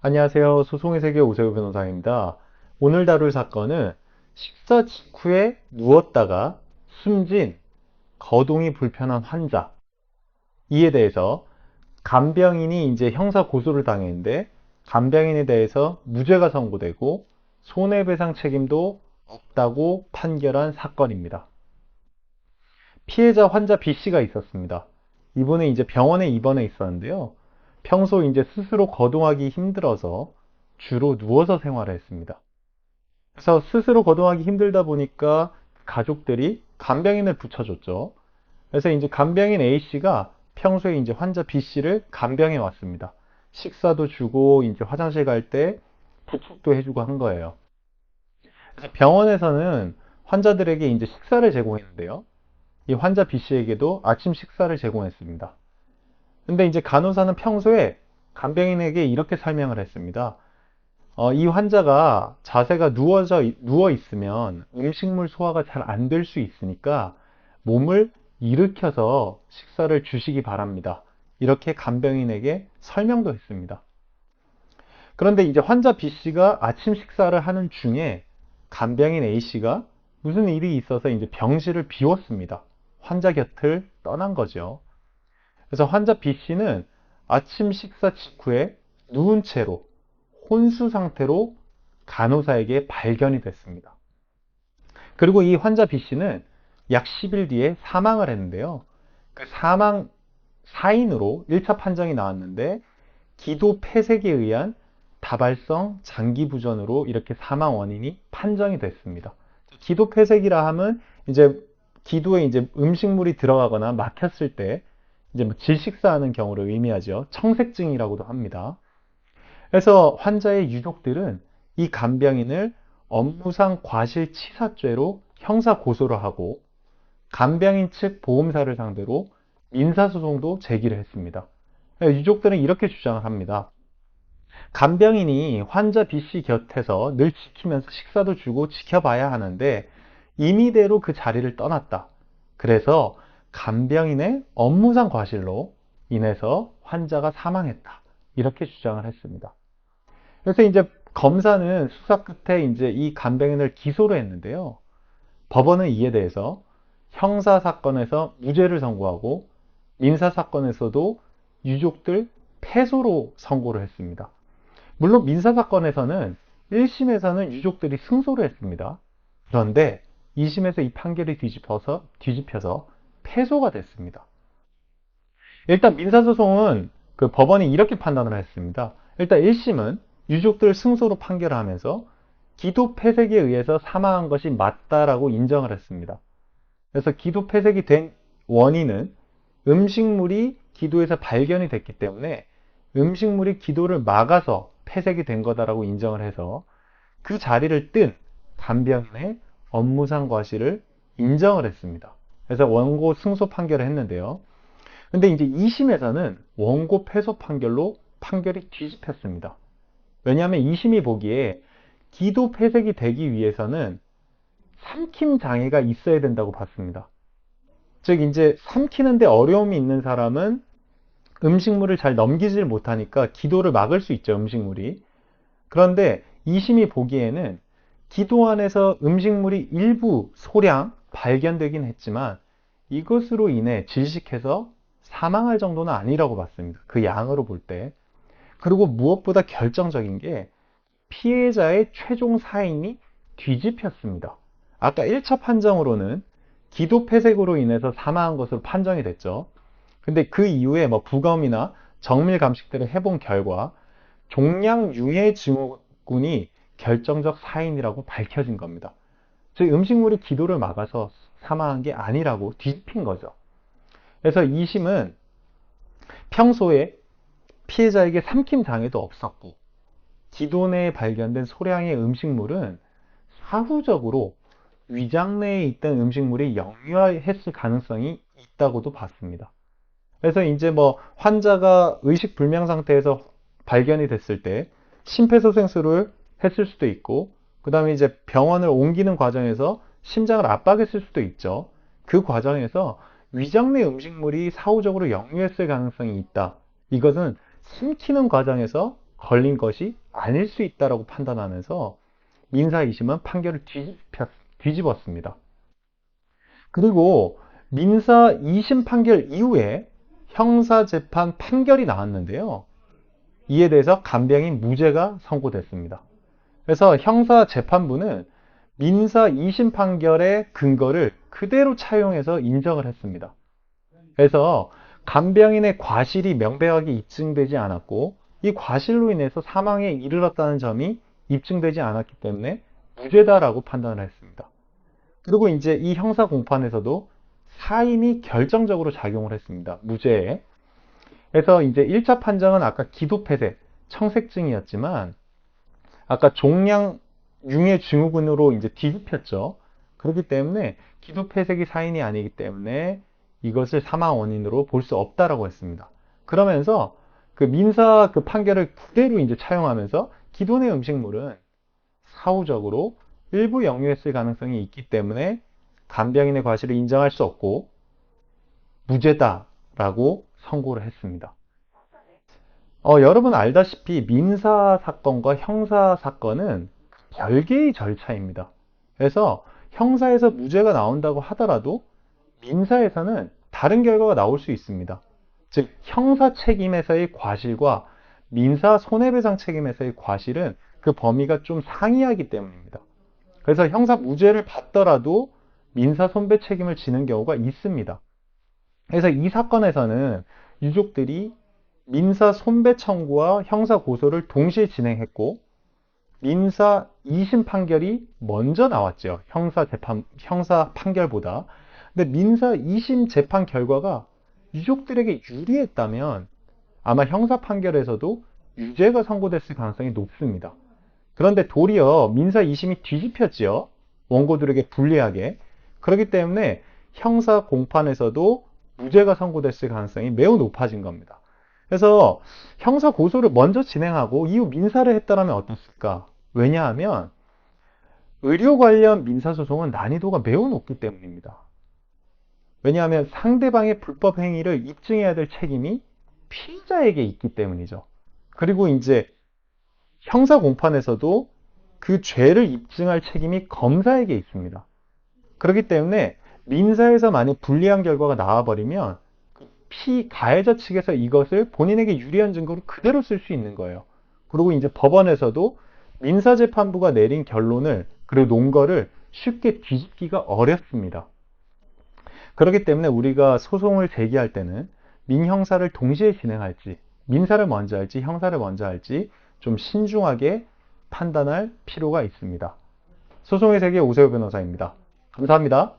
안녕하세요. 소송의 세계 오세훈 변호사입니다. 오늘 다룰 사건은 식사 직후에 누웠다가 숨진 거동이 불편한 환자. 이에 대해서 간병인이 이제 형사 고소를 당했는데 간병인에 대해서 무죄가 선고되고 손해배상 책임도 없다고 판결한 사건입니다. 피해자 환자 B씨가 있었습니다. 이분은 이제 병원에 입원해 있었는데요. 평소 이제 스스로 거동하기 힘들어서 주로 누워서 생활을 했습니다. 그래서 스스로 거동하기 힘들다 보니까 가족들이 간병인을 붙여줬죠. 그래서 이제 간병인 A씨가 평소에 이제 환자 B씨를 간병해 왔습니다. 식사도 주고 이제 화장실 갈 때 부축도 해주고 한 거예요. 그래서 병원에서는 환자들에게 이제 식사를 제공했는데요. 이 환자 B씨에게도 아침 식사를 제공했습니다. 근데 이제 간호사는 평소에 간병인에게 이렇게 설명을 했습니다. 이 환자가 자세가 누워 있으면 음식물 소화가 잘 안 될 수 있으니까 몸을 일으켜서 식사를 주시기 바랍니다. 이렇게 간병인에게 설명도 했습니다. 그런데 이제 환자 B씨가 아침 식사를 하는 중에 간병인 A씨가 무슨 일이 있어서 이제 병실을 비웠습니다. 환자 곁을 떠난 거죠. 그래서 환자 B씨는 아침 식사 직후에 누운 채로 혼수 상태로 간호사에게 발견이 됐습니다. 그리고 이 환자 B씨는 약 10일 뒤에 사망을 했는데요. 그 사망 사인으로 1차 판정이 나왔는데 기도 폐색에 의한 다발성 장기 부전으로 이렇게 사망 원인이 판정이 됐습니다. 기도 폐색이라 하면 이제 기도에 이제 음식물이 들어가거나 막혔을 때 이제 뭐 질식사하는 경우를 의미하죠. 청색증이라고도 합니다. 그래서 환자의 유족들은 이 간병인을 업무상 과실치사죄로 형사 고소를 하고 간병인 측 보험사를 상대로 민사소송도 제기를 했습니다. 유족들은 이렇게 주장을 합니다. 간병인이 환자 B씨 곁에서 늘 지키면서 식사도 주고 지켜봐야 하는데 임의대로 그 자리를 떠났다. 그래서 간병인의 업무상 과실로 인해서 환자가 사망했다. 이렇게 주장을 했습니다. 그래서 이제 검사는 수사 끝에 이제 이 간병인을 기소를 했는데요. 법원은 이에 대해서 형사 사건에서 무죄를 선고하고 민사 사건에서도 유족들 패소로 선고를 했습니다. 물론 민사 사건에서는 1심에서는 유족들이 승소를 했습니다. 그런데 2심에서 이 판결이 뒤집혀서 패소가 됐습니다. 일단 민사소송은 그 법원이 이렇게 판단을 했습니다. 일단 1심은 유족들 승소로 판결을 하면서 기도 폐색에 의해서 사망한 것이 맞다라고 인정을 했습니다. 그래서 기도 폐색이 된 원인은 음식물이 기도에서 발견이 됐기 때문에 음식물이 기도를 막아서 폐색이 된 거다라고 인정을 해서 그 자리를 뜬 간병인의 업무상 과실을 인정을 했습니다. 그래서 원고 승소 판결을 했는데요. 근데 이제 2심에서는 원고 패소 판결로 판결이 뒤집혔습니다. 왜냐하면 2심이 보기에 기도 폐색이 되기 위해서는 삼킴 장애가 있어야 된다고 봤습니다. 즉 이제 삼키는데 어려움이 있는 사람은 음식물을 잘 넘기질 못하니까 기도를 막을 수 있죠, 음식물이. 그런데 2심이 보기에는 기도 안에서 음식물이 일부 소량 발견되긴 했지만 이것으로 인해 질식해서 사망할 정도는 아니라고 봤습니다. 그 양으로 볼 때. 그리고 무엇보다 결정적인 게 피해자의 최종 사인이 뒤집혔습니다. 아까 1차 판정으로는 기도 폐색으로 인해서 사망한 것으로 판정이 됐죠. 근데 그 이후에 뭐 부검이나 정밀 감식들을 해본 결과 종양 유해 증후군이 결정적 사인이라고 밝혀진 겁니다. 즉 음식물이 기도를 막아서 사망한 게 아니라고 뒤집힌 거죠. 그래서 2심은 평소에 피해자에게 삼킴 장애도 없었고 기도 내에 발견된 소량의 음식물은 사후적으로 위장 내에 있던 음식물이 역류했을 가능성이 있다고도 봤습니다. 그래서 이제 뭐 환자가 의식 불명 상태에서 발견이 됐을 때 심폐소생술을 했을 수도 있고 그 다음에 이제 병원을 옮기는 과정에서 심장을 압박했을 수도 있죠. 그 과정에서 위장 내 음식물이 사후적으로 역류했을 가능성이 있다. 이것은 숨기는 과정에서 걸린 것이 아닐 수 있다라고 판단하면서 민사 2심은 판결을 뒤집었습니다. 그리고 민사 2심 판결 이후에 형사재판 판결이 나왔는데요. 이에 대해서 간병인 무죄가 선고됐습니다. 그래서 형사재판부는 민사 2심 판결의 근거를 그대로 차용해서 인정을 했습니다. 그래서 간병인의 과실이 명백하게 입증되지 않았고 이 과실로 인해서 사망에 이르렀다는 점이 입증되지 않았기 때문에 무죄다라고 판단을 했습니다. 그리고 이제 이 형사 공판에서도 사인이 결정적으로 작용을 했습니다. 무죄에. 그래서 이제 1차 판정은 아까 기도폐쇄, 청색증이었지만 아까 종양 융의 증후군으로 이제 뒤집혔죠. 그렇기 때문에 기도폐색이 사인이 아니기 때문에 이것을 사망 원인으로 볼 수 없다라고 했습니다. 그러면서 그 민사 그 판결을 그대로 이제 차용하면서 기존의 음식물은 사후적으로 일부 역류했을 가능성이 있기 때문에 간병인의 과실을 인정할 수 없고 무죄다라고 선고를 했습니다. 여러분 알다시피 민사 사건과 형사 사건은 별개의 절차입니다. 그래서 형사에서 무죄가 나온다고 하더라도 민사에서는 다른 결과가 나올 수 있습니다. 즉 형사 책임에서의 과실과 민사 손해배상 책임에서의 과실은 그 범위가 좀 상이하기 때문입니다. 그래서 형사 무죄를 받더라도 민사 손배 책임을 지는 경우가 있습니다. 그래서 이 사건에서는 유족들이 민사 손배 청구와 형사 고소를 동시에 진행했고 민사 2심 판결이 먼저 나왔죠. 형사 판결보다. 근데 민사 2심 재판 결과가 유족들에게 유리했다면 아마 형사 판결에서도 유죄가 선고됐을 가능성이 높습니다. 그런데 도리어 민사 2심이 뒤집혔지요. 원고들에게 불리하게. 그렇기 때문에 형사 공판에서도 무죄가 선고됐을 가능성이 매우 높아진 겁니다. 그래서 형사 고소를 먼저 진행하고 이후 민사를 했다면 어떻을까? 왜냐하면 의료 관련 민사소송은 난이도가 매우 높기 때문입니다. 왜냐하면 상대방의 불법 행위를 입증해야 될 책임이 피의자에게 있기 때문이죠. 그리고 이제 형사 공판에서도 그 죄를 입증할 책임이 검사에게 있습니다. 그렇기 때문에 민사에서 만약 불리한 결과가 나와버리면 가해자 측에서 이것을 본인에게 유리한 증거로 그대로 쓸 수 있는 거예요. 그리고 이제 법원에서도 민사재판부가 내린 결론을 그리고 논거를 쉽게 뒤집기가 어렵습니다. 그렇기 때문에 우리가 소송을 제기할 때는 민형사를 동시에 진행할지 민사를 먼저 할지 형사를 먼저 할지 좀 신중하게 판단할 필요가 있습니다. 소송의 세계 오세호 변호사입니다. 감사합니다.